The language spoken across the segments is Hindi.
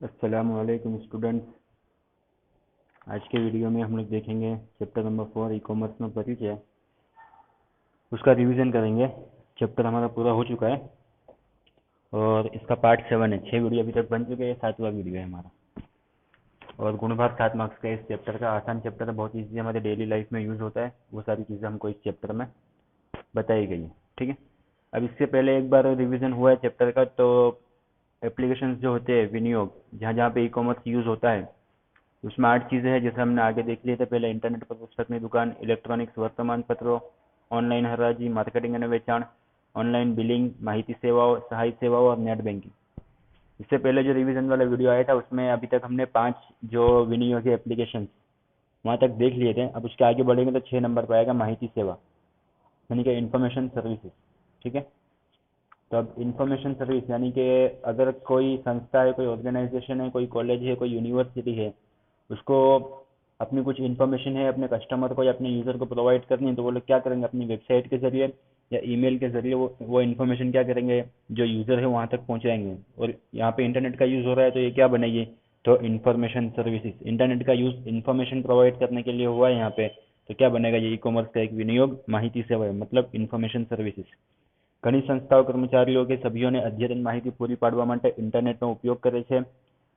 अस्सलामुअलैकुम स्टूडेंट्स। आज के वीडियो में हम लोग देखेंगे चैप्टर नंबर 4 ई कॉमर्स में परिचय, उसका रिवीजन करेंगे। चैप्टर हमारा पूरा हो चुका है और इसका पार्ट 7 है। 6 वीडियो अभी तक बन चुके हैं, 7वां वीडियो है हमारा। और गुणभाग 7 मार्क्स का इस चैप्टर का आसान चैप्टर है, बहुत ईजी हमारे डेली लाइफ में यूज़ होता है। वो सारी चीज़ें हमको इस चैप्टर में बताई गई है, ठीक है। अब इससे पहले एक बार रिवीजन हुआ है चैप्टर का, तो एप्लीकेशंस जो होते हैं, विनियोग, जहाँ जहाँ पे ई कॉमर्स यूज़ होता है, उसमें 8 चीज़ें हैं जैसे हमने आगे देख लिए थे पहले। इंटरनेट पर पुस्तक की दुकान, इलेक्ट्रॉनिक्स वर्तमान पत्रों, ऑनलाइन हराजी, मार्केटिंग અને વેચાણ, ऑनलाइन बिलिंग, माहिती सेवाओं, सहाय सेवाओं और नेट बैंकिंग। इससे पहले जो रिवीजन वाला वीडियो आया था उसमें अभी तक हमने 5 जो विनियोगी एप्लीकेशन वहाँ तक देख लिए थे। अब उसके आगे बढ़ेंगे तो 6 नंबर पर आएगा माहिती सेवा, यानी कि इंफॉर्मेशन सर्विसेज, ठीक है। तो अब इंफॉर्मेशन सर्विस यानी कि अगर कोई संस्था है, कोई ऑर्गेनाइजेशन है, कोई कॉलेज है, कोई यूनिवर्सिटी है, उसको अपनी कुछ इन्फॉर्मेशन है अपने कस्टमर को या अपने यूज़र को प्रोवाइड करनी है, तो वो लोग क्या करेंगे, अपनी वेबसाइट के जरिए या ईमेल के जरिए वो इन्फॉर्मेशन क्या करेंगे, जो यूज़र है वहाँ तक पहुँचाएंगे। और यहाँ पे इंटरनेट का यूज़ हो रहा है तो ये क्या बनेगी, तो इन्फॉर्मेशन सर्विसेज। इंटरनेट का यूज़ इन्फॉर्मेशन प्रोवाइड करने के लिए हुआ है यहाँ पे, तो क्या बनेगा, ये ई कॉमर्स का एक विनियोग माहिती सेवा है, मतलब इन्फॉर्मेशन सर्विसेज। ઘણી સંસ્થાઓ કર્મચારીઓ કે સભ્યોને અદ્યતન માહિતી પૂરી પાડવા માટે ઇન્ટરનેટનો ઉપયોગ કરે છે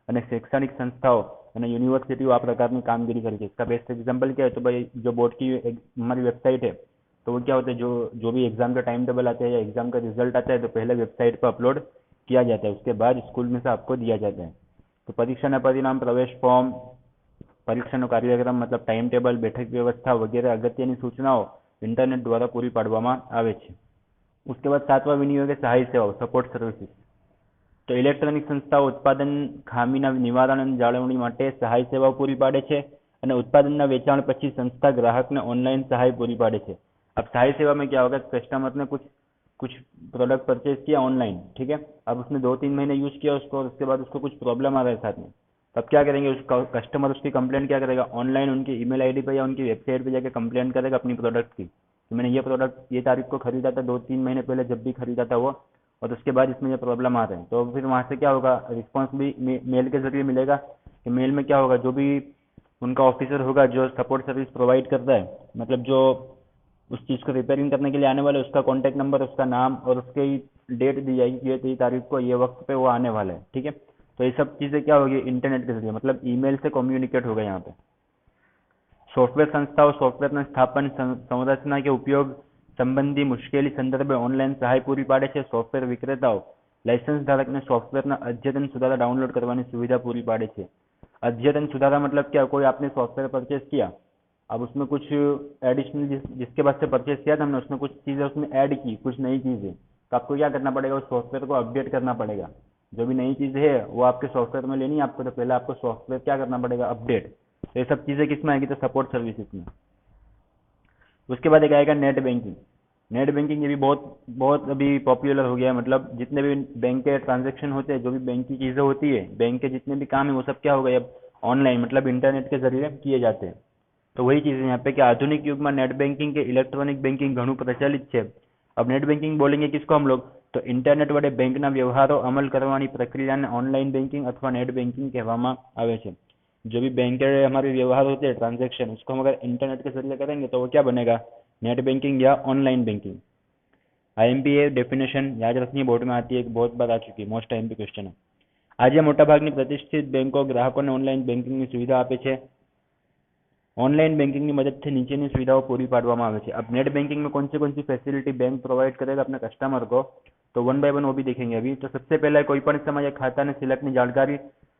અને શૈક્ષણિક સંસ્થાઓ અને યુનિવર્સિટીઓ આ પ્રકારની કામગીરી કરે છે। इसका बेस्ट एग्जांपल क्या है, तो भाई जो बोर्ड की हमारी वेबसाइट है, तो वो क्या होता है, जो भी एग्जाम का टाइम टेबल आता है या एग्जाम का रिजल्ट आता है तो पहले वेबसाइट पर अपलोड किया जाता है, उसके बाद स्कूल में से आपको दिया जाता है। तो परीक्षाના પરિણામ, प्रवेश फॉर्म, પરીક્ષાનો કાર્યક્રમ मतलब टाइम टेबल, બેઠક વ્યવસ્થા વગેરે અગત્યની સૂચનાઓ ઇન્ટરનેટ દ્વારા પૂરી પાડવામાં આવે છે। उसके बाद 7वां विनियोग है सहाय सेवाओं, सपोर्ट सर्विसेज। तो इलेक्ट्रॉनिक संस्थाओं उत्पादन खामीना निवारण અને જાળવણી માટે સહાય સેવાઓ પૂરી પાડે છે અને ઉત્પાદનના વેચાણ પછી संस्था ग्राहकને ऑनलाइन सहाय पूरी पाड़े છે। अब सहाय सेवा में क्या होगा, कस्टमर ने कुछ कुछ प्रोडक्ट परचेज किया ऑनलाइन, ठीक है। अब उसने 2-3 महीने यूज़ किया उसको, और उसके बाद उसको कुछ प्रॉब्लम आ रहा है साथ में, तब क्या करेंगे, उसका कस्टमर उसकी कंप्लेंट क्या करेगा, ऑनलाइन उनकी ईमेल आईडी पे या उनकी वेबसाइट पे जाके कंप्लेंट करेगा अपनी प्रोडक्ट की, तो मैंने ये प्रोडक्ट ये तारीख को खरीदा था, 2-3 महीने पहले जब भी खरीदा था वो, और उसके बाद इसमें ये प्रॉब्लम आ रहे हैं। तो फिर वहाँ से क्या होगा, रिस्पांस भी मेल के जरिए मिलेगा। कि मेल में क्या होगा, जो भी उनका ऑफिसर होगा जो सपोर्ट सर्विस प्रोवाइड करता है, मतलब जो उस चीज़ को रिपेयरिंग करने के लिए आने वाले, उसका कॉन्टैक्ट नंबर, उसका नाम और उसकी डेट दी जाएगी, ये तारीख को ये वक्त पे वो आने वाला है, ठीक है। तो ये सब चीज़ें क्या होगी, इंटरनेट के जरिए, मतलब ईमेल से कम्युनिकेट होगा यहाँ पे। सॉफ्टवेयर संस्थाओं सॉफ्टवेर स्थापन संरचना के उपयोग संबंधी मुश्केली संदर्भे ऑनलाइन सहाय पूरी पाड़े छे। सॉफ्टवेर विक्रेताओं लाइसेंस धारकने सॉफ्टवेरना अद्यतन सुधारा डाउनलोड करवानी सुविधा पूरी पाड़े छे। अद्यतन सुधारा मतलब क्या, कोई आपने सॉफ्टवेयर परचेज किया, अब उसमें कुछ एडिशनल जिसके पास से परचेज किया था हमने, उसने कुछ चीज़ें उसमें ऐड की, कुछ नई चीज़ें, तो आपको क्या करना पड़ेगा, उस सॉफ्टवेयर को अपडेट करना पड़ेगा। जो भी नई चीज़ें है वो आपके सॉफ्टवेयर में लेनी है आपको, तो पहले आपको सॉफ्टवेयर क्या करना पड़ेगा, अपडेट। तो ये सब चीज़ें किस में आएगी, तो सपोर्ट सर्विसेज में। उसके बाद एक आएगा नेट बैंकिंग। नेट बैंकिंग ये भी बहुत बहुत अभी पॉपुलर हो गया है, मतलब जितने भी बैंक के ट्रांजेक्शन होते हैं, जो भी बैंक की चीज़ें होती है, बैंक के जितने भी काम है वो सब क्या हो गए अब ऑनलाइन, मतलब इंटरनेट के जरिए किए जाते हैं। तो वही चीज़ है यहाँ पे कि आधुनिक युग में नेट बैंकिंग के इलेक्ट्रॉनिक बैंकिंग घणું प्रचलित है। अब नेट बैंकिंग बोलेंगे किसको हम लोग, तो इंटरनेट वडे બેંકના વ્યવહારો અમલ કરવાની પ્રક્રિયાને ऑनलाइन बैंकिंग अथवा नेट बैंकिंग કહેવામાં આવે છે। जो भी बैंक के हमारे व्यवहार होते हैं, ट्रांजेक्शन, उसको हम अगर इंटरनेट के जरिए करेंगे तो वो क्या बनेगा, नेट बैंकिंग या ऑनलाइन बैंकिंग। आईएमपीए डेफिनेशन याद रखनी, बोर्ड में आती है, एक बहुत बार आ चुकी है, मोस्ट आईएमपी क्वेश्चन है। आज मोटाभागनी प्रतिष्ठित बैंकों ग्राहकों ने ऑनलाइन बैंकिंग की सुविधा आपे छे। ऑनलाइन बैंकिंग की मदद से नीचे सुविधाओं पूरी पाड़वामां आवे छे। अब नेट बैंकिंग में कौन सी फैसिलिटी बैंक प्रोवाइड करेगा अपने कस्टमर को, तो 1 बाय 1 वो भी देखेंगे अभी। तो सबसे पहले कोई पण समय खाता ने सिलेक्ट जानकारी,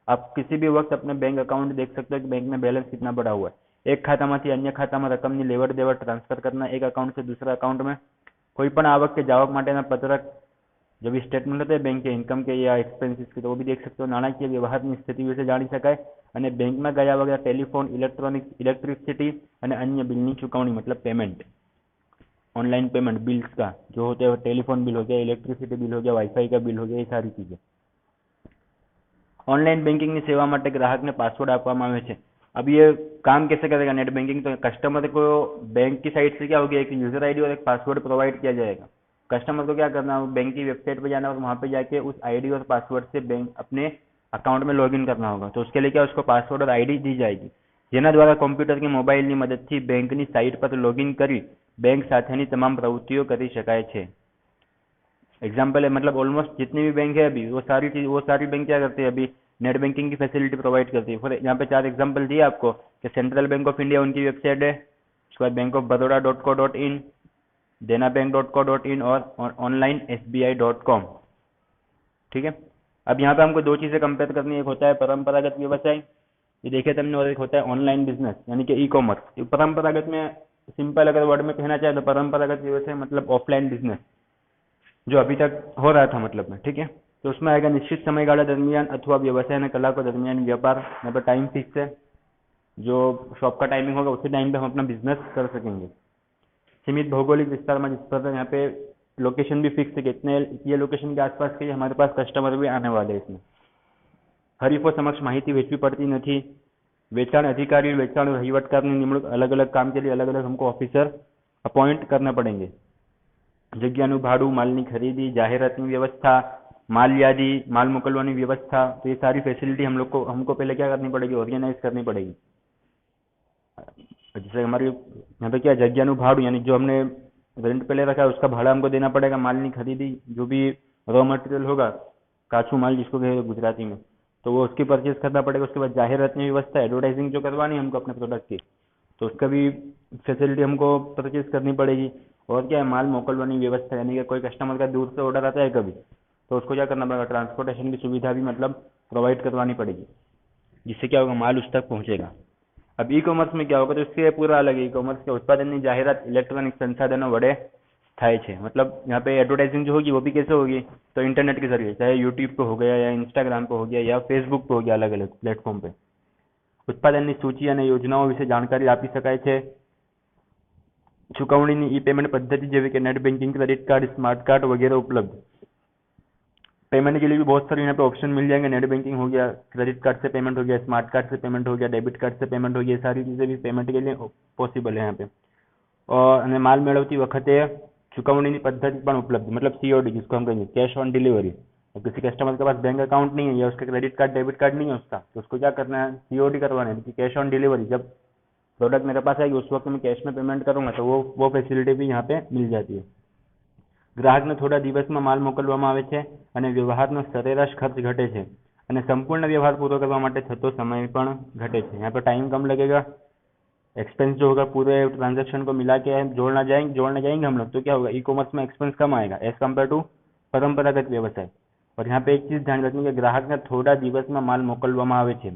आप किसी भी वक्त अपने बैंक अकाउंट देख सकते हो कि बैंक में बैलेंस कितना बढ़ा हुआ है। एक खाता में अन्य खाता में रकम की लेवड़ देवड़ ट्रांसफर करना, एक अकाउंट से दूसरा अकाउंट में। कोई पण आवक के जावक माटेना पत्रक, जो भी स्टेटमेंट होते हैं बैंक के इनकम के या एक्सपेंसिस के, तो वो भी देख सकते हो। नाણાકીય વ્યવહારની સ્થિતિ વિશે જાણી શકાય અને બેંકમાં ગયા વગર ટેલિફોન, ઇલેક્ટ્રોનિક્સ, ઇલેક્ટ્રિસિटी અને अन्य बिलની ચૂકવણી मतलब पेमेंट, ऑनलाइन पेमेंट बिल्स का जो होते हैं, टेलीफोन बिल हो गया, इलेक्ट्रिसिटी बिल हो गया, वाईफाई का बिल हो गया, ये सारी चीज़ें। ऑनलाइन बैंकिंग की सेवा માટે ગ્રાહકને પાસવર્ડ આપવામાં આવે છે। अब ये काम कैसे करेगा नेट बैंकिंग, तो कस्टमर को बैंक की साइड से क्या होगी, एक यूजर आईडी और एक पासवर्ड प्रोवाइड किया जाएगा। कस्टमर को क्या करना है, बैंक की वेबसाइट पर जाना और वहाँ पे जाके उस आईडी और पासवर्ड से बैंक अपने अकाउंट में लॉगिन करना होगा। तो उसके लिए क्या उसको पासवर्ड और आईडी दी जाएगी, જેના દ્વારા કોમ્પ્યુટર કે મોબાઈલની મદદથી બેંકની સાઇટ પર લોગિન કરી બેંક સાથેની તમામ પ્રવૃત્તિઓ કરી શકાય છે। एग्जाम्पल है, मतलब ऑलमोस्ट जितनी भी बैंक है अभी वो सारी बैंक क्या करती है, अभी नेट बैंकिंग की फैसिलिटी प्रोवाइड करती है। फॉर यहाँ पे 4 एग्जाम्पल दिए आपको कि सेंट्रल बैंक ऑफ इंडिया उनकी वेबसाइट है, उसके बाद बैंक-ऑफ-बड़ौदा.co.in, देनाबैंक.co.in और ऑनलाइन SBI.com। ठीक है। अब यहाँ पे हमको दो चीज़ें कंपेयर करनी है, एक होता है परंपरागत व्यवसाय, ये देखे तुमने, और एक होता है ऑनलाइन बिजनेस यानी कि ई कॉमर्स। परंपरागत में सिंपल अगर वर्ड में कहना चाहे तो परंपरागत व्यवसाय मतलब ऑफलाइन बिजनेस जो अभी तक हो रहा था मतलब में। ठीक है। तो उसमें आएगा निश्चित समयगाला दरमियान अथवा व्यवसाय ने कला को दरमियान व्यापार, यहाँ पर टाइम फिक्स है, जो शॉप का टाइमिंग होगा उसी टाइम पे हम अपना बिजनेस कर सकेंगे। सीमित भौगोलिक विस्तार में, जिस पर यहाँ पे लोकेशन भी फिक्स है कि इतने ये लोकेशन के आसपास के हमारे पास कस्टमर भी आने वाले हैं इसमें। हरीफों समक्ष माहिती वेचवी पड़ती नहीं। वेचाण अधिकारी, वेचाण वहीवटकारनी निमणूक अलग अलग काम के लिए अलग अलग हमको ऑफिसर अपॉइंट करना पड़ेंगे। जग्याનું ભાડું, मालनी खरीदी, जाहिरातनी व्यवस्था, माल यादी, माल मोकलवानी व्यवस्था, तो ये सारी फैसिलिटी हमको पहले क्या करनी पड़ेगी, ऑर्गेनाइज करनी पड़ेगी। जैसे हमारी यहाँ पे क्या जग्याનું ભાડું यानी जो हमने रेंट पे ले रखा है उसका भाड़ा हमको देना पड़ेगा। मालनी खरीदी, जो भी रॉ मटेरियल होगा, काचू माल जिसको कहे गुजराती में, तो वो उसकी परचेज करना पड़ेगा। उसके बाद जाहिरातनी व्यवस्था, एडवर्टाइजिंग जो करवानी है हमको अपने प्रोडक्ट की, तो उसका भी फैसिलिटी हमको परचेज करनी पड़ेगी। और क्या है, माल मोकलवानी व्यवस्था यानी कि कोई कस्टमर का दूर से ऑर्डर आता है कभी, तो उसको क्या करना पड़ेगा, ट्रांसपोर्टेशन की सुविधा भी मतलब प्रोवाइड करवानी पड़ेगी, जिससे क्या होगा माल उस तक पहुंचेगा। अब ई कॉमर्स में क्या होगा, तो इससे पूरा अलग है। ई कॉमर्स के उत्पादन की जाहिरात इलेक्ट्रॉनिक संसाधनों वड़े થાય છે। मतलब यहाँ पे एडवर्टाइजिंग जो होगी वो भी कैसे होगी, तो इंटरनेट के जरिए, चाहे यूट्यूब पे हो गया या इंस्टाग्राम पे हो गया या फेसबुक पे हो गया, अलग अलग प्लेटफॉर्म पे उत्पादन की सूची और योजनाओं विषे जानकारी आपी शकाय छे। चुकवणी ई पेमेंट पद्धति जेवी कि net banking, credit card, smart card वगैरह उपलब्ध। पेमेंट के लिए भी बहुत सारे यहाँ पे ऑप्शन मिल जाएंगे। नेट बैंकिंग हो गया, क्रेडिट कार्ड से पेमेंट हो गया, स्मार्ट कार्ड से पेमेंट हो गया, डेबिट कार्ड से पेमेंट हो गया, सारी चीज़ें भी पेमेंट के लिए पॉसिबल है यहाँ पे। और माल मेळवती वखते चुकवणी पद्धति पण उपलब्ध, मतलब COD जिसको हम कहेंगे, कैश ऑन डिलीवरी। किसी कस्टमर के पास बैंक अकाउंट नहीं है या उसका क्रेडिट कार्ड डेबिट कार्ड नहीं है उसका, तो उसको क्या करना है, COD करवाना है, कैश ऑन डिलीवरी। जब प्रोडक्ट मेरे पास आएगी उस वक्त मैं कैश में पेमेंट करूंगा, तो वो फैसिलिटी भी यहाँ पे मिल जाती है। ग्राहकने थोड़ा દિવસમાં માલ મોકલવામાં આવે છે અને વ્યવહારનો સરેરાશ ખર્ચ ઘટે છે અને સંપૂર્ણ વ્યવહાર પૂરો કરવા માટે થતો સમય પણ ઘટે છે। यहाँ पे टाइम कम लगेगा, एक्सपेंस जो होगा पूरे ट्रांजैक्शन को मिला के जोड़ने जाएंगे हम लोग, तो क्या होगा, ई कॉमर्स में एक्सपेंस कम आएगा एज कम्पेयर टू परंपरागत व्यवसाय। और यहाँ पे एक चीज ध्यान रखनी है, ग्राहकने थोड़ा દિવસમાં माल मोकलवामां आवे छे।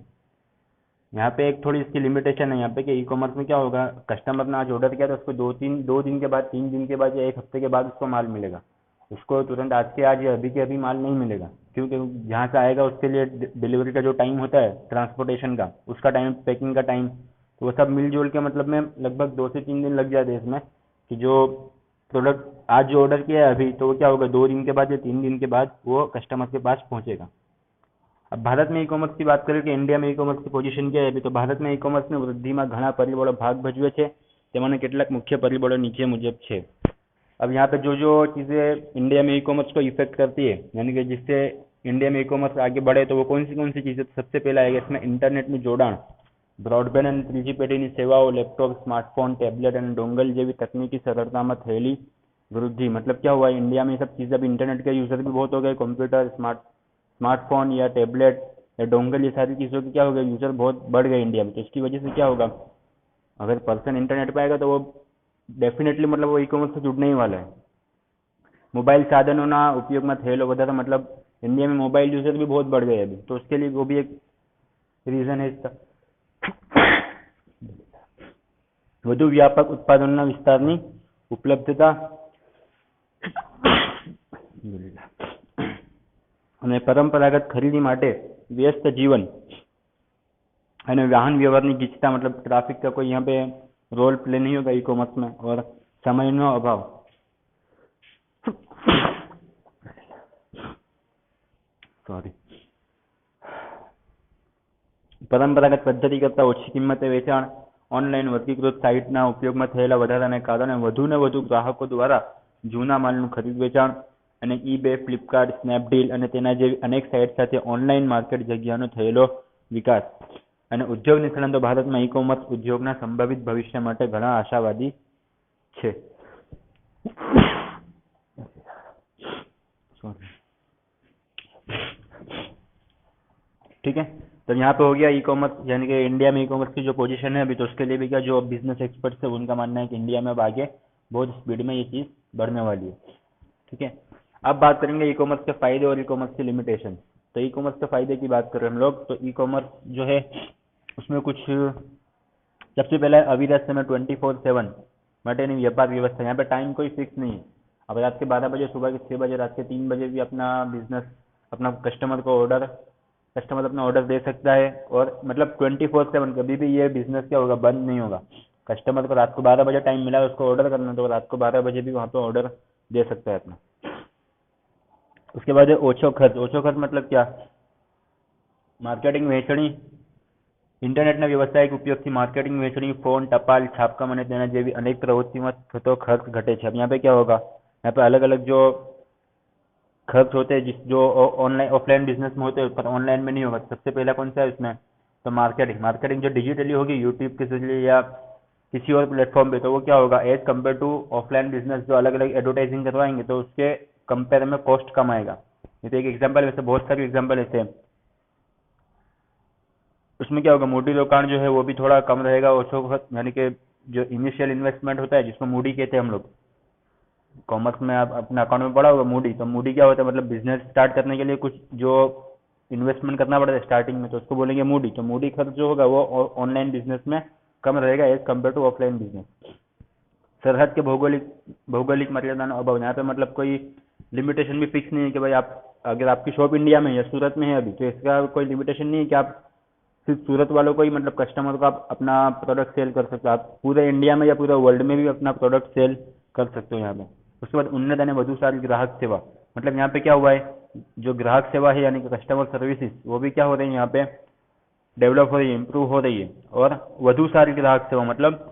यहाँ पे एक थोड़ी इसकी लिमिटेशन है यहाँ पे कि ई कॉमर्स में क्या होगा, कस्टमर ने आज ऑर्डर किया तो उसको 2 दिन के बाद, 3 दिन के बाद या 1 हफ्ते के बाद उसको माल मिलेगा। उसको तुरंत आज के आज या अभी के अभी माल नहीं मिलेगा, क्योंकि जहाँ से आएगा उसके लिए डिलीवरी का जो टाइम होता है ट्रांसपोर्टेशन का, उसका टाइम, पैकिंग का टाइम, तो वो सब मिलजुल के मतलब में लगभग 2 से 3 दिन लग जाते हैं इसमें, कि जो प्रोडक्ट आज जो ऑर्डर किया है अभी, तो वो क्या होगा 2 दिन के बाद या 3 दिन के बाद वो कस्टमर के पास पहुँचेगा। अब भारत में ई कॉमर्स की बात करें कि इंडिया में ई कॉमर्स की पोजीशन क्या है अभी, तो भारत में ई कॉमर्स में वृद्धि में घना परिबळो भाग भजवे छे, तेमांना કેટલાક मुख्य परिबळो नीचे मुजब छे। अब यहाँ पे जो जो चीज़ें इंडिया में ई कॉमर्स को इफेक्ट करती है, यानी कि जिससे इंडिया में ई कॉमर्स आगे बढ़े, तो वो कौन सी चीज़ें, सबसे पहले आएगा इसमें इंटरनेट में जोड़ाण, ब्रॉडबैंड અને 3G પેઢીની સેવાઓ, लैपटॉप, स्मार्टफोन, टैबलेट और डोंगल जेवी तकनीकी सरलता में थयेली वृद्धि। मतलब क्या हुआ, इंडिया में सब चीज़ें, अभी इंटरनेट के यूजर भी बहुत हो गए, कंप्यूटर, स्मार्टफोन या टैबलेट या डोंगल, ये सारी चीज़ों की क्या होगा, यूजर बहुत बढ़ गए इंडिया में। तो इसकी वजह से क्या होगा, अगर पर्सन इंटरनेट पे आएगा तो वो डेफिनेटली मतलब वो ई कॉमर्स से जुड़ने ही वाला है। मोबाइल साधनों उपयोग में थयेलो वधारो, मतलब इंडिया में मोबाइल यूजर भी बहुत बढ़ गए अभी, तो उसके लिए वो भी एक रीजन है इसका। વધુ વ્યાપક ઉત્પાદનના વિસ્તારની ઉપલબ્ધતા અને પરંપરાગત ખરીદી માટે વ્યસ્ત जीवन અને वाहन व्यवहार की गीचता, मतलब ट्रैफिक का कोई यहाँ पे रोल प्ले नहीं होगा ई कॉमर्स में, और समय नो अभाव। सॉरी, પરંપરાગત પદ્ધતિ કરતાં ઓછી કિંમતે વેચાણ, ઓનલાઈન વર્ગીકૃત સાઇટના ઉપયોગમાં થયેલા વધારાને કારણે વધુને વધુ ગ્રાહકો દ્વારા જૂના માલનું ખરીદ વેચાણ, અને eBay, ફ્લિપકાર્ટ, સ્નેપડીલ અને તેના જેવી અનેક સાઇટ સાથે ઓનલાઈન માર્કેટ જગ્યાનો થયેલો વિકાસ અને ઉદ્યોગ નિષ્ણાતો ભારતમાં ઈ કોમર્સ ઉદ્યોગના સંભવિત ભવિષ્ય માટે ઘણા આશાવાદી છે. ठीक है, तो यहाँ पे हो गया ई कॉमर्स, यानी कि इंडिया में ई कॉमर्स की जो पोजीशन है अभी, तो उसके लिए भी क्या, जो बिजनेस एक्सपर्ट्स है उनका मानना है कि इंडिया में अब आगे बहुत स्पीड में ये चीज़ बढ़ने वाली है. ठीक है, अब बात करेंगे ई कॉमर्स के फायदे और ई कॉमर्स की लिमिटेशन. तो ई कॉमर्स के फायदे की बात करें हम लोग, तो ई कॉमर्स जो है उसमें कुछ सबसे पहले अविरत समय 24/7 माटेनी व्यापार व्यवस्था. यहाँ पे टाइम कोई फिक्स नहीं है. अब रात के 12 बजे, सुबह के 6 बजे, रात के 3 बजे भी अपना बिजनेस, अपना कस्टमर अपना ऑर्डर दे सकता है. और मतलब 24/7 कभी भी ये बिजनेस क्या होगा, बंद नहीं होगा. कस्टमर को रात को 12 बजे टाइम मिला है, उसको ऑर्डर करना, तो रात को 12 बजे भी वहाँ पे ऑर्डर दे सकता है अपना. उसके बाद ओछो खर्च मतलब क्या, માર્કેટિંગ વેચણી, ઇન્ટરનેટના વ્યવસાયિક ઉપયોગથી માર્કેટિંગ વેચણી, ફોન, ટપાલ, છાપકામ અને તેના જેવી અનેક પ્રવૃત્તિમાં થતો ખર્ચ ઘટે છે. अब यहाँ पे क्या होगा, यहाँ पे अलग अलग जो खर्च होते हैं जो ऑनलाइन ऑफलाइन बिजनेस में होते हैं पर ऑनलाइन में नहीं होगा. सबसे पहला कौन सा है इसमें, तो मार्केटिंग जो डिजिटली होगी यूट्यूब के जरिए या किसी और प्लेटफॉर्म पे, तो वो क्या होगा, as compared to offline business जो अलग अलग एडवर्टाइजिंग करवाएंगे तो उसके कंपेयर में कॉस्ट कम आएगा. ये तो एक एग्जाम्पल, वैसे बहुत सारे एग्जाम्पल ऐसे हैं. उसमें क्या होगा, मूडी रोकाण जो है वो भी थोड़ा कम रहेगा. यानी कि जो इनिशियल इन्वेस्टमेंट होता है जिसको मूडी कहते हैं हम लोग, कॉमर्स में आप अपने अकाउंट में पढ़ा होगा मूडी. तो मूडी क्या होता है, मतलब बिजनेस स्टार्ट करने के लिए कुछ जो इन्वेस्टमेंट करना पड़ता है स्टार्टिंग में, तो उसको बोलेंगे मूडी. तो मूडी खर्च जो होगा वो ऑनलाइन बिजनेस में कम रहेगा as compared to offline business. सरहद के भौगोलिक मर्यादा अभाव, यहाँ पे मतलब कोई लिमिटेशन भी फिक्स नहीं है कि भाई आप, अगर आपकी शॉप इंडिया में या सूरत में है अभी, तो इसका कोई लिमिटेशन नहीं है कि आप सिर्फ सूरत वालों को ही, मतलब कस्टमर को आप अपना प्रोडक्ट सेल कर सकते हो. आप पूरे इंडिया में या पूरे वर्ल्ड में भी अपना प्रोडक्ट सेल कर सकते हो यहाँ पे. उसके बाद उन्नत અને વધુ સારી ग्राहक सेवा, मतलब यहाँ पे क्या हुआ है, जो ग्राहक सेवा है यानी कि कस्टमर सर्विसेज, वो भी क्या हो रही है यहाँ पे, डेवलप हो रही है, इम्प्रूव हो रही है. और વધુ सारी ग्राहक सेवा मतलब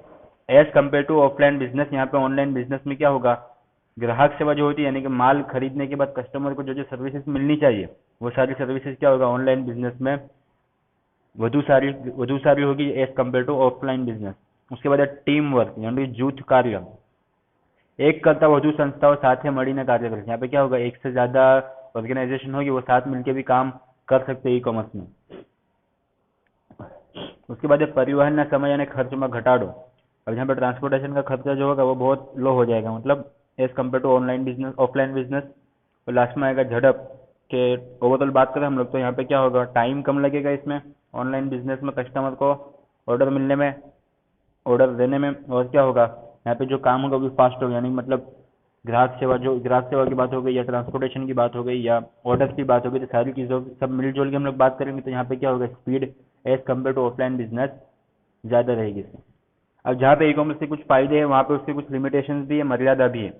as compared to offline business, यहाँ पे ऑनलाइन बिजनेस में क्या होगा, ग्राहक सेवा जो होती है यानी कि माल खरीदने के बाद कस्टमर को जो जो सर्विसेज मिलनी चाहिए वो सारी सर्विसेज क्या होगा, ऑनलाइन बिजनेस में વધુ સારી होगी as compared to offline business. उसके बाद टीम वर्क यानी जूथ कार्य, एक करता વધુ संस्थाओं साथ મળીને कार्य करते. यहाँ पे क्या होगा, एक से ज्यादा ऑर्गेनाइजेशन होगी वो साथ मिलकर भी काम कर सकते हैं ई कॉमर्स में. उसके बाद परिवहन समय અને खर्च में घटाडो. अब यहाँ पे ट्रांसपोर्टेशन का खर्चा जो होगा वो बहुत लो हो जाएगा, मतलब as compared to online business offline business. और लास्ट में आएगा झड़प के ओवरऑल बात करें हम लोग, तो यहाँ पे क्या होगा, टाइम कम लगेगा इसमें ऑनलाइन बिजनेस में कस्टमर को ऑर्डर मिलने में, ऑर्डर देने में. और क्या होगा, यहाँ पे जो काम होगा वो भी फास्ट होगा, यानी मतलब ग्राहक सेवा की बात हो गई या ट्रांसपोर्टेशन की बात हो गई या ऑर्डर की बात हो गई, तो सारी चीज़ों सब मिलजुल के हम लोग बात करेंगे. तो यहाँ पे क्या होगा, speed as compared to offline business ज़्यादा रहेगी इसमें. अब जहाँ पे ई कॉमर्स के कुछ फायदे हैं वहाँ पे उसके कुछ लिमिटेशंस भी है, मर्यादा भी है,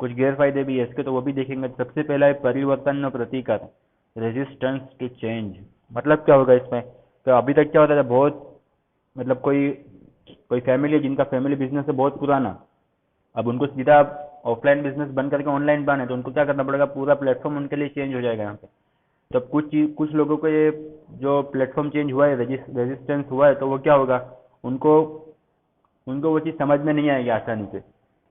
कुछ गैरफायदे भी है इसके, तो वो भी देखेंगे. सबसे पहला है परिवर्तन प्रतिकार, रेजिस्टेंस टू चेंज. मतलब क्या होगा इसमें, तो अभी तक क्या होता था, बहुत मतलब कोई फैमिली है जिनका फैमिली बिजनेस है बहुत पुराना, अब उनको सीधा ऑफलाइन बिजनेस बंद करके ऑनलाइन बनाना है, तो उनको क्या करना पड़ेगा, पूरा प्लेटफॉर्म उनके लिए चेंज हो जाएगा यहाँ पे. तो कुछ लोगों को ये जो प्लेटफॉर्म चेंज हुआ है, रेजिस्टेंस हुआ है, तो वो क्या होगा, उनको वो चीज़ समझ में नहीं आएगी आसानी से.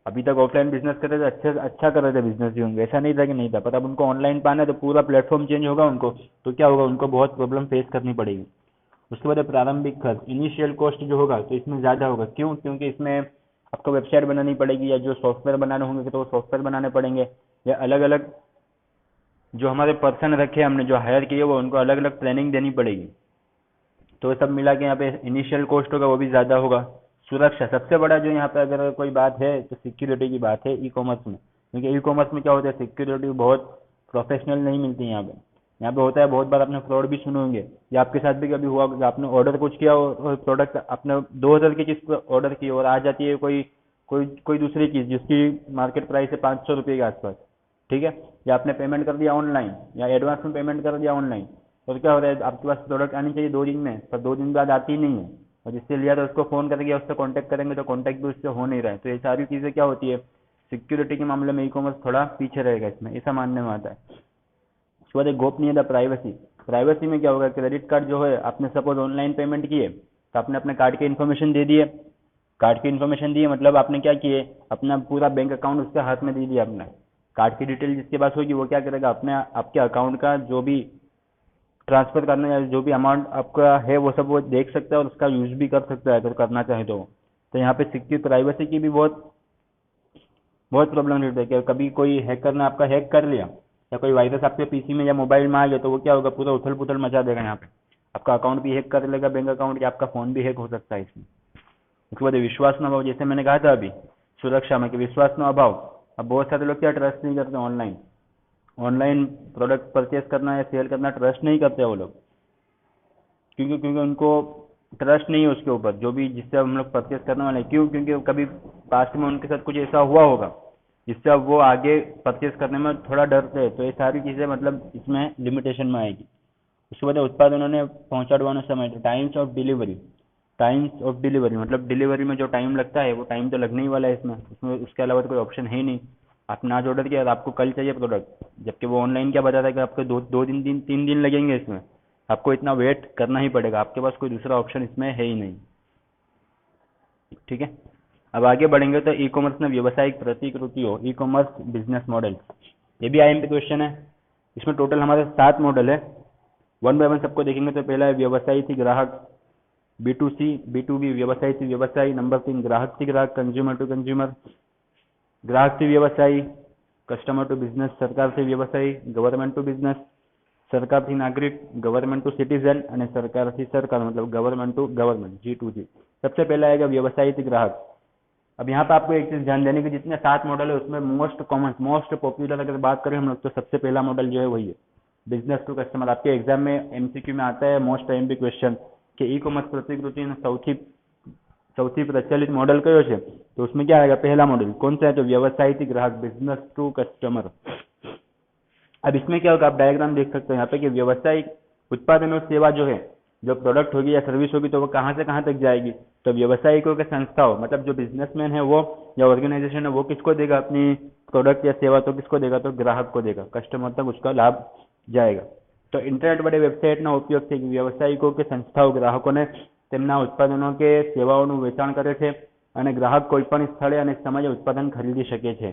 अभी तक ऑफलाइन बिजनेस कर रहे थे, अच्छा कर रहे थे बिजनेस भी होंगे, ऐसा नहीं था कि नहीं था, पर अब उनको ऑनलाइन पाना है तो पूरा प्लेटफॉर्म चेंज होगा उनको, तो क्या होगा, उनको बहुत प्रॉब्लम फेस करनी पड़ेगी. उसके बाद प्रारंभिक खर्च, इनिशियल कॉस्ट जो होगा तो इसमें ज़्यादा होगा. क्यों, क्योंकि इसमें आपको वेबसाइट बनानी पड़ेगी या जो सॉफ्टवेयर बनाने होंगे तो वो सॉफ्टवेयर बनाने पड़ेंगे, या अलग अलग जो हमारे पर्सन रखे हमने जो हायर किए वो उनको अलग अलग ट्रेनिंग देनी पड़ेगी. तो सब मिला के यहाँ पे इनिशियल कॉस्ट होगा वो भी ज़्यादा होगा. सुरक्षा, सबसे बड़ा जो यहाँ पे अगर कोई बात है तो सिक्योरिटी की बात है ई कॉमर्स में, क्योंकि ई कॉमर्स में क्या होता है, सिक्योरिटी बहुत प्रोफेशनल नहीं मिलती यहाँ पे होता है बहुत बार आपने फ्रॉड भी सुने होंगे, या आपके साथ भी कभी हुआ कि आपने ऑर्डर कुछ किया और प्रोडक्ट आपने 2000 की चीज़ ऑर्डर की और आ जाती है कोई दूसरी चीज़ जिसकी मार्केट प्राइस है 500 रुपये के आसपास. ठीक है, या आपने पेमेंट कर दिया ऑनलाइन या एडवांस में पेमेंट कर दिया ऑनलाइन, और क्या हो रहा है, आपके पास प्रोडक्ट आनी चाहिए 2 दिन में, पर 2 दिन बाद आती ही नहीं है, और जिससे लिया तो उसको फ़ोन करके उससे कांटेक्ट करेंगे तो कांटेक्ट भी उससे हो नहीं रहा है. तो ये सारी चीज़ें क्या होती है, सिक्योरिटी के मामले में ई कॉमर्स थोड़ा पीछे रहेगा इसमें, ऐसा मानने में आता है। उसके बाद एक गोपनीयता, प्राइवेसी। प्राइवेसी में क्या होगा, क्रेडिट कार्ड जो है आपने सपोज ऑनलाइन पेमेंट किए तो आपने अपने कार्ड के इन्फॉर्मेशन दे दिए, कार्ड की इन्फॉर्मेशन दी मतलब आपने क्या किए, अपना पूरा बैंक अकाउंट उसके हाथ में दे दिया अपना। कार्ड की डिटेल जिसके पास होगी वो क्या करेगा, अपने आपके अकाउंट का जो भी ट्रांसफर करना या जो भी अमाउंट आपका है वो सब वो देख सकता है और उसका यूज भी कर सकता है अगर करना चाहे तो यहाँ पे सिक्योर प्राइवेसी की भी बहुत बहुत प्रॉब्लम रहती है कि कभी कोई हैकर ने आपका हैक कर लिया या कोई वायरस आपके पीसी में या मोबाइल में आ गया तो वो क्या होगा, पूरा उथल पुथल मचा देगा। यहाँ पे आपका अकाउंट भी हैक कर लेगा बैंक अकाउंट, या आपका फोन भी हैक हो सकता है इसमें। उसके बाद विश्वास न अभाव, जैसे मैंने कहा था अभी सुरक्षा में कि विश्वास न अभाव। अब बहुत सारे लोग क्या ट्रस्ट नहीं करते, ऑनलाइन ऑनलाइन प्रोडक्ट परचेस करना या सेल करना ट्रस्ट नहीं करते वो लोग, क्योंकि उनको ट्रस्ट नहीं है उसके ऊपर जो भी जिससे हम लोग परचेस करने वाले हैं। क्यों? क्योंकि कभी पास्ट में उनके साथ कुछ ऐसा हुआ होगा जिससे अब वो आगे परचेस करने में थोड़ा डरते हैं। तो ये सारी चीज़ें मतलब इसमें लिमिटेशन में आएगी। उसके बाद उत्पादनों ने पहुंचाने समय, times of delivery. Times of delivery मतलब डिलीवरी में जो टाइम लगता है वो टाइम तो लगने ही वाला है इसमें उसके अलावा तो कोई ऑप्शन है ही नहीं। आपने आज ऑर्डर किया और आपको कल चाहिए प्रोडक्ट, जबकि वो ऑनलाइन क्या बताता है कि आपको दो दिन 3 दिन लगेंगे इसमें, आपको इतना वेट करना ही पड़ेगा, आपके पास कोई दूसरा ऑप्शन इसमें है ही नहीं। ठीक है, अब आगे बढ़ेंगे तो ई कॉमर्स में व्यावसायिक प्रतिकृतियों, ई कॉमर्स बिजनेस मॉडल, ये भी आईएमपी क्वेश्चन है। इसमें टोटल हमारे 7 मॉडल है, वन बाय वन सबको देखेंगे। तो पहला है व्यवसायी थी ग्राहक, B2C B2B, व्यवसायी थी व्यवसायी। नंबर 3 ग्राहक थी ग्राहक, कंज्यूमर टू कंज्यूमर। ग्राहक थी व्यवसायी, कस्टमर टू बिजनेस। सरकार थी व्यवसायी, गवर्नमेंट टू बिजनेस। सरकार थी नागरिक, गवर्नमेंट टू सिटीजन। અને सरकार थी सरकार मतलब गवर्नमेंट टू गवर्नमेंट, G2G। सबसे पहला आएगा व्यवसायी थी ग्राहक। अब यहाँ पे आपको एक चीज ध्यान देने की, जितने 7 मॉडल है उसमें मोस्ट कॉमन मोस्ट पॉपुलर अगर बात करें हम लोग तो सबसे पहला मॉडल जो है वही है बिजनेस टू कस्टमर। आपके एग्जाम में एमसीक्यू में आता है मोस्ट आईएमपी क्वेश्चन कि ई कॉमर्स प्रतिकृति સૌથી પ્રચલિત મોડલ કયો છે, તો उसमें क्या आएगा, पहला मॉडल कौन सा है, तो व्यवसायी थी ग्राहक, बिजनेस टू कस्टमर। अब इसमें क्या होगा, आप डायग्राम देख सकते हो यहाँ पे कि व्यवसायिक उत्पादन और सेवा जो है, जो प्रोडक्ट होगी या सर्विस होगी तो वो कहाँ से कहाँ तक जाएगी, तो व्यवसायिकों के संस्थाओं मतलब जो बिजनेसमैन है वो या ऑर्गेनाइजेशन है वो किसको देगा अपनी प्रोडक्ट या सेवा, तो किसको देगा, तो ग्राहक को देगा, कस्टमर तक उसका लाभ जाएगा। तो इंटरनेट वડે વેબસાઇટનો ઉપયોગથી વ્યવસાયિકો કે સંસ્થાઓ ગ્રાહકોને તેમના ઉત્પાદનો કે સેવાઓનું વેચાણ કરે છે અને ગ્રાહક કોઈપણ સ્થળે અને સમયે ઉત્પાદન ખરીદી શકે છે।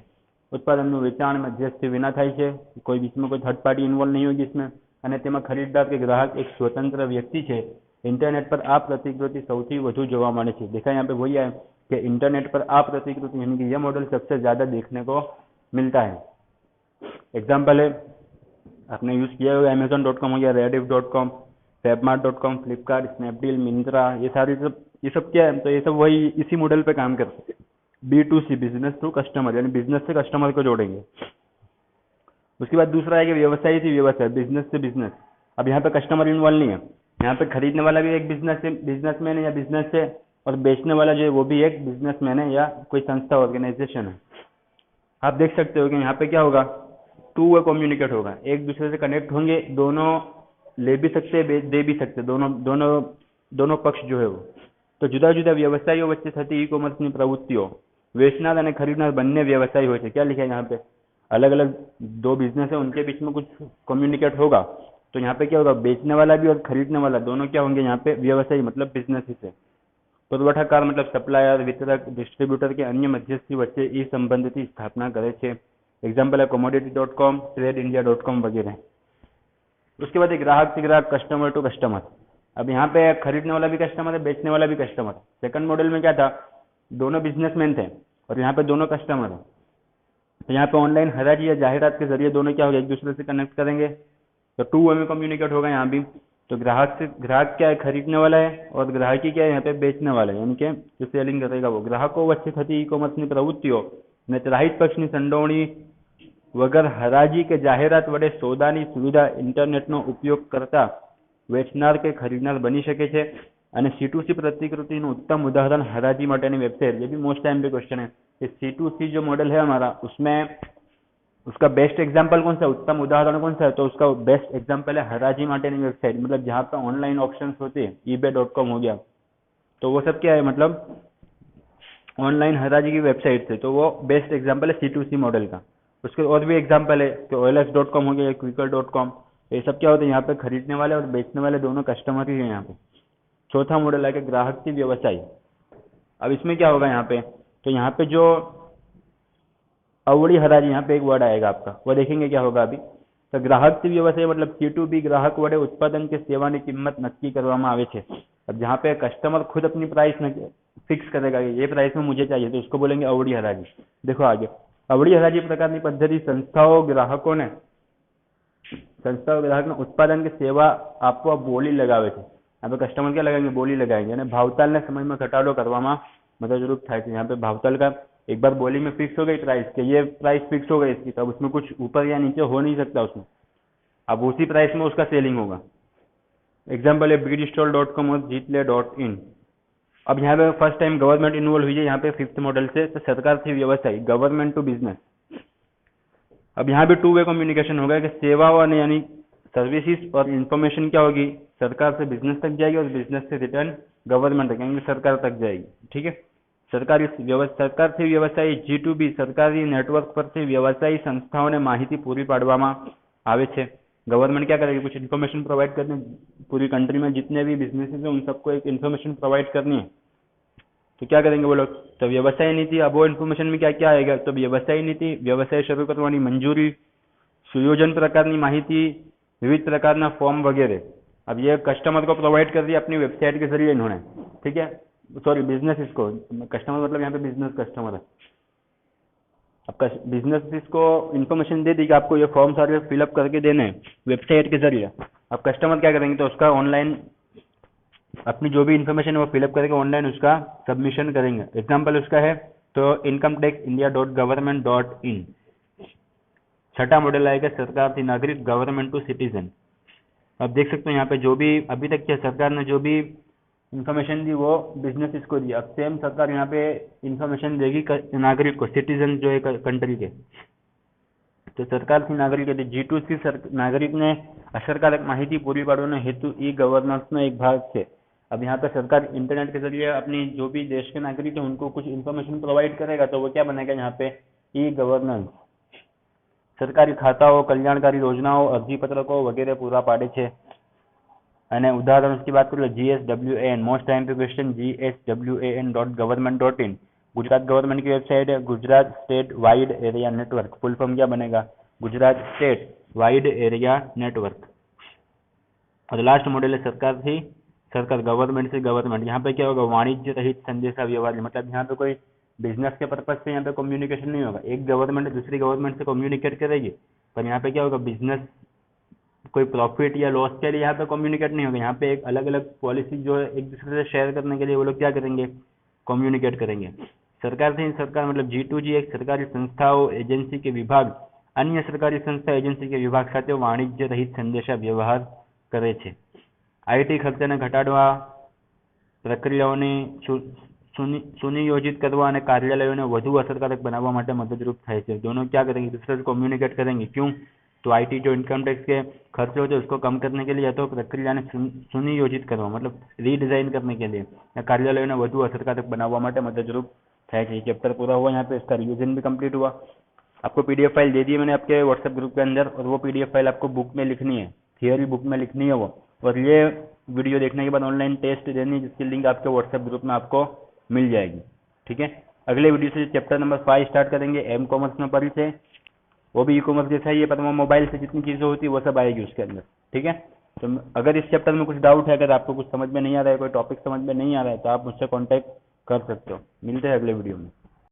ઉત્પાદનનું વેચાણ મધ્યસ્થી વિના થાય છે, કોઈ બીચમાં કોઈ થર્ડ પાર્ટી ઇન્વોલ્વ નહીં હોगी इसमें, અને તેમાં ખરીદદાર કે ગ્રાહક એક સ્વતંત્ર વ્યક્તિ છે। इंटरनेट पर આ प्रतिकृति સૌથી વધુ જોવા મળે છે। देखा यहाँ पे वही है कि इंटरनेट पर આ प्रतिकृति यानी कि यह मॉडल सबसे ज्यादा देखने को मिलता है। एग्जाम्पल है, आपने यूज किया होगा Amazon.com हो गया, Rediff.com, Fabmart.com, Flipkart, Snapdeal, Myntra, ये सब क्या है, तो ये सब वही इसी मॉडल पे काम करते हैं। B2C बिजनेस टू कस्टमर यानी बिजनेस से कस्टमर को जोड़ेंगे। उसके बाद दूसरा है कि व्यवसायी थी व्यवसाय, बिजनेस से बिजनेस। अब यहाँ पे कस्टमर इन्वॉल्व नहीं है, यहाँ पे खरीदने वाला भी एक बिजनेसमैन है या बिजनेस है, और बेचने वाला जो है वो भी एक बिजनेसमैन है या कोई संस्था ऑर्गेनाइजेशन है। आप देख सकते हो कि यहाँ पे क्या होगा, टू वे कम्युनिकेट होगा, एक दूसरे से कनेक्ट होंगे, दोनों ले भी सकते दे भी सकते, दोनों पक्ष जो है वो। तो जुदा जुदा व्यवसायीઓ વચ્ચે થતી ई कॉमर्सની પ્રવૃત્તિઓ, વેચનાર અને ખરીદનાર બંને વ્યવસાય હોય છે। क्या लिखा है यहाँ पे, अलग अलग दो बिजनेस है उनके बीच में कुछ कम्युनिकेट होगा, तो यहाँ पे क्या होगा, बेचने वाला भी और खरीदने वाला दोनों क्या होंगे यहाँ पे व्यवसायी मतलब बिजनेस से। पुरवठाकार मतलब सप्लायर, वितरक, डिस्ट्रीब्यूटर के अन्य मध्यस्थी वच्चे ई संबंधથી स्थापना करे છે। एग्जाम्पल है commodity.com, tradeindia.com वगैरह। उसके बाद एक ग्राहक से ग्राहक, कस्टमर टू कस्टमर। अब यहाँ पे खरीदने वाला भी कस्टमर है, बेचने वाला भी कस्टमर है। सेकंड मॉडल में क्या था, दोनों बिजनेसमैन थे और यहाँ पे दोनों कस्टमर है। तो यहाँ पे ऑनलाइन हराजी या जाहिरात के जरिए दोनों क्या होगा, एक दूसरे से कनेक्ट करेंगे, तो टू वे में कम्युनिकेट होगा यहाँ भी। तो ग्राहक क्या है, खरीदने वाला है, और ग्राहकी क्या है यहाँ पे बेचने वाला है, यानी कि जो सेलिंग करेगा वो। ग्राहको वच्चे थती ई कॉमर्सની પ્રવૃત્તિઓ ને ત્રાહિત પક્ષની સંડોવણી વગર હરાજી કે જાહેરાત વડે સોદાની સુવિધા ઇન્ટરનેટનો ઉપયોગ કરતા વેચનાર કે ખરીદનાર બની શકે છે। અને C2C प्रतिकृतिનું उत्तम उदाहरण हराजी माटेनी वेबसाइट, ये भी मोस्ट टाइम पे क्वेश्चन है कि C2C जो मॉडल है हमारा उसमें उसका बेस्ट एग्जाम्पल कौन सा है, उत्तम उदाहरण कौन सा है, तो उसका बेस्ट एग्जाम्पल है हराजी माटेनी वेबसाइट, मतलब जहाँ पे ऑनलाइन ऑप्शंस होते हैं, eBay.com हो गया, तो वो सब क्या है, मतलब ऑनलाइन हराजी की वेबसाइट से, तो वो बेस्ट एग्जांपल है C2C मॉडल का। उसके और भी एग्जांपल है कि OLX.com हो गया, Quikr.com, ये सब क्या होता है, यहाँ पे खरीदने वाले और बेचने वाले दोनों कस्टमर ही हैं यहाँ पे। चौथा मॉडल है कि ग्राहक से व्यवसाय। अब इसमें क्या होगा यहाँ पे, तो यहाँ पे जो अवળી हराजी, यहाँ पे एक वर्ड आएगा आपका, वो देखेंगे क्या होगा अभी। तो ग्राहक से व्यवसाय मतलब C2B ग्राहक वडે उत्पादन के सेवानी किंमत नक्की કરવામાં આવે છે। अब जहाँ पे कस्टमर खुद अपनी प्राइस फिक्स करेगा कि ये प्राइस में मुझे चाहिए, तो इसको बोलेंगे अवળી हराजी। देखो आगे, अवળી हराजी प्रकारની पद्धति संस्थाओं ग्राहकोને उत्पादन के सेवा आपवा बोली लगावे છે। यहाँ पे कस्टमर क्या लगाएंगे, बोली लगाएंगे, અને ભાવતાલના સમયમાં ઘટાડો કરવામાં મદદરૂપ થાય છે। यहाँ पे भावताल का एक बार बोली में फिक्स हो गई प्राइस कि ये प्राइस फिक्स हो गई इसकी, तब उसमें कुछ ऊपर या नीचे हो नहीं सकता उसमें, अब उसी प्राइस में उसका सेलिंग होगा। एग्जाम्पल है BigStall.com और Jeetle.in। अब यहाँ पे फर्स्ट टाइम गवर्नमेंट इन्वॉल्व हुई है यहाँ पे 5th मॉडल से, तो सरकार से व्यवसाय, गवर्नमेंट टू बिजनेस। अब यहाँ पे 2 वे कम्युनिकेशन होगा कि सेवाओं यानी सर्विसेज और इंफॉर्मेशन क्या होगी, सरकार से बिजनेस तक जाएगी और बिजनेस से रिटर्न गवर्नमेंट तक, यानी सरकार तक जाएगी। ठीक है, सरकार से व्यवसाय G2B सरकारी नेटवर्क पर से व्यवसायी संस्थाओं ने माहिती पूरी पाड़वामा आवे छे। गवर्नमेंट क्या करेगी, कुछ इन्फॉर्मेशन प्रोवाइड करनी, पूरी कंट्री में जितने भी बिजनेसेस हैं उन सबको एक इन्फॉर्मेशन प्रोवाइड करनी है, तो क्या करेंगे वो लोग, तो व्यवसाय नीति। अब वो इन्फॉर्मेशन में क्या क्या आएगा, तो व्यवसाय नीति, व्यवसाय शुरू करवानी मंजूरी, सुयोजन प्रकारनी माहिती, विविध प्रकारना फॉर्म वगैरह। अब ये कस्टमर को प्रोवाइड कर दिया अपनी वेबसाइट के जरिए इन्होंने, ठीक है, सॉरी बिजनेस इसको, कस्टमर मतलब यहाँ पे बिजनेस कस्टमर है। आपका बिजनेस इसको इन्फॉर्मेशन दे दी कि आपको ये फॉर्म सारे फिलअप करके देने हैं वेबसाइट के जरिए। अब कस्टमर क्या करेंगे, तो उसका ऑनलाइन अपनी जो भी इन्फॉर्मेशन है वो फिलअप करके ऑनलाइन उसका सबमिशन करेंगे। एग्जाम्पल उसका है तो incometaxindia.government.in। छठा मॉडल आएगा सरकार थी नागरिक, गवर्नमेंट टू सिटीजन। अब देख सकते हो यहाँ पे जो भी अभी तक क्या सरकार ने जो भी इन्फॉर्मेशन दी वो बिजनेस को दी, अब सेम सरकार यहाँ पे इन्फॉर्मेशन देगी नागरिक को, सिटीजन जो है कंट्री के। तो सरकार થી નાગરિક એટલે G2C નાગરિકને અસરકારક માહિતી પૂરી પાડવાનો હેતુ ई गवर्नेंस एक भाग છે। अब यहाँ पे सरकार इंटरनेट के जरिए अपनी जो भी देश के नागरिक है उनको कुछ इन्फॉर्मेशन प्रोवाइड करेगा, तो वो क्या बनेगा यहाँ पे ई गवर्नेंस। सरकारी खाताओं, कल्याणकारी योजनाओं, अरजी पत्रकों वगैरह पूरा पाड़े છે। અને ઉદાહરણ की बात करें GSWAN, मोस्ट टाइम पे क्वेश्चन, GSWAN.government.in गुजरात गवर्नमेंट की वेबसाइट है। Gujarat state wide area network, full form क्या बनेगा, Gujarat state wide area network. और लास्ट मॉडल है सरकार, गवर्नमेंट से गवर्नमेंट। यहाँ पे क्या होगा, वाणिज्य रहित संदेशा व्यवहार, मतलब यहाँ पे कोई बिजनेस के पर्पज से यहाँ पे कम्युनिकेशन नहीं होगा। एक गवर्नमेंट दूसरी गवर्नमेंट से कम्युनिकेट करेगी, पर यहाँ पे क्या होगा, बिजनेस कोई प्रॉफिट या लॉस के लिए यहाँ पे कम्युनिकेट नहीं होगा। यहाँ पे एक अलग अलग पॉलिसी जो है एक दूसरे से शेयर करने के लिए वो लोग क्या करेंगे, कम्युनिकेट करेंगे। सरकार से सरकार मतलब G2G एक सरकारी संस्थाओं, एजेंसी के विभाग, अन्य सरकारी संस्था एजेंसी के विभाग સાથે વાણિજ્ય રહિત સંદેશા વ્યવહાર કરે છે। આઈટી ખર્ચને ઘટાડવા, પ્રક્રિયાઓને સુનિયોજિત કરવા અને કાર્યાલયોને વધુ અસરકારક બનાવવા માટે મદદરૂપ થાય છે। दोनों क्या करेंगे, दूसरे से कम्युनिकेट करेंगे। क्यों, तो आईटी जो इनकम टैक्स के खर्चे होते हैं उसको कम करने के लिए या तो प्रक्रिया ने सुनियोजित करवा मतलब रीडिजाइन करने के लिए या कार्यालयों ने વધુ અસરકારક બનાવવા માટે મદદરૂપ થાય છે। चैप्टर पूरा हुआ, यहाँ पे इसका रिवीजन भी कंप्लीट हुआ। आपको पीडीएफ फाइल दे दी मैंने आपके व्हाट्सएप ग्रुप के अंदर, और वो पीडीएफ फाइल आपको बुक में लिखनी है, थियरी बुक में लिखनी है वो। और ये वीडियो देखने के बाद ऑनलाइन टेस्ट देनी है, जिसकी लिंक आपके व्हाट्सएप ग्रुप में आपको मिल जाएगी। ठीक है, अगले वीडियो से चैप्टर नंबर 5 स्टार्ट करेंगे, एम कॉमर्स में परिचय। वो भी ई कॉमर्स जैसा ही है, पर वो मोबाइल से जितनी चीज़ें होती है वो सब आएगी उसके अंदर। ठीक है, तो अगर इस चैप्टर में कुछ डाउट है, अगर आपको कुछ समझ में नहीं आ रहा है, कोई टॉपिक समझ में नहीं आ रहा है, तो आप मुझसे कॉन्टैक्ट कर सकते हो। मिलते हैं अगले वीडियो में।